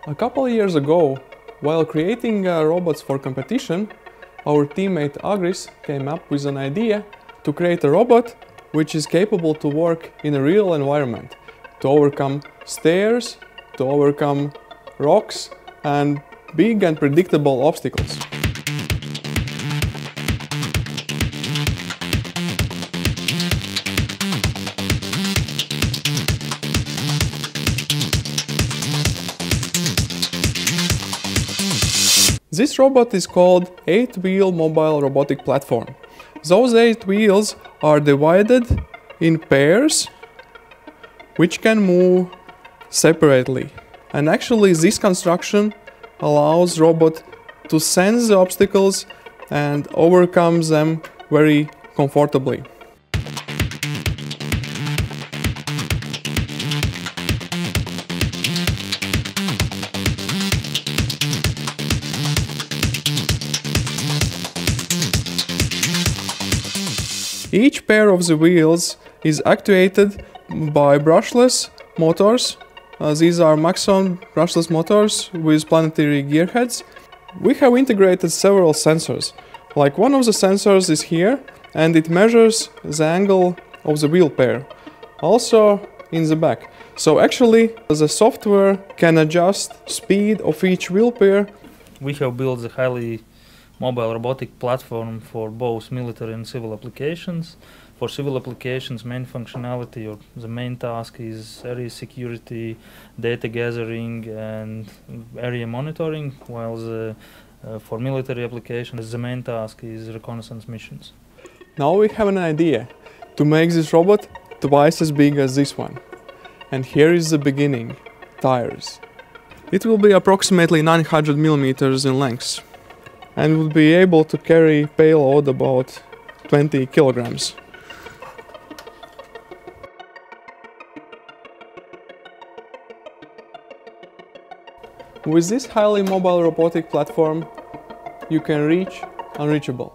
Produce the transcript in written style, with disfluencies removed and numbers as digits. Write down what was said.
A couple of years ago, while creating robots for competition, our teammate Agris came up with an idea to create a robot which is capable to work in a real environment, to overcome stairs, to overcome rocks and big and predictable obstacles. This robot is called 8-wheel mobile robotic platform. Those 8 wheels are divided in pairs which can move separately. And actually this construction allows robot to sense the obstacles and overcome them very comfortably. Each pair of the wheels is actuated by brushless motors. These are Maxon brushless motors with planetary gearheads. We have integrated several sensors. Like one of the sensors is here and it measures the angle of the wheel pair. Also in the back. So actually the software can adjust speed of each wheel pair. We have built a highly mobile robotic platform for both military and civil applications. For civil applications, main functionality or the main task is area security, data gathering and area monitoring, while for military applications the main task is reconnaissance missions. Now we have an idea to make this robot twice as big as this one. And here is the beginning, tires. It will be approximately 900 millimeters in length and will be able to carry payload about 20 kilograms. With this highly mobile robotic platform, you can reach unreachable.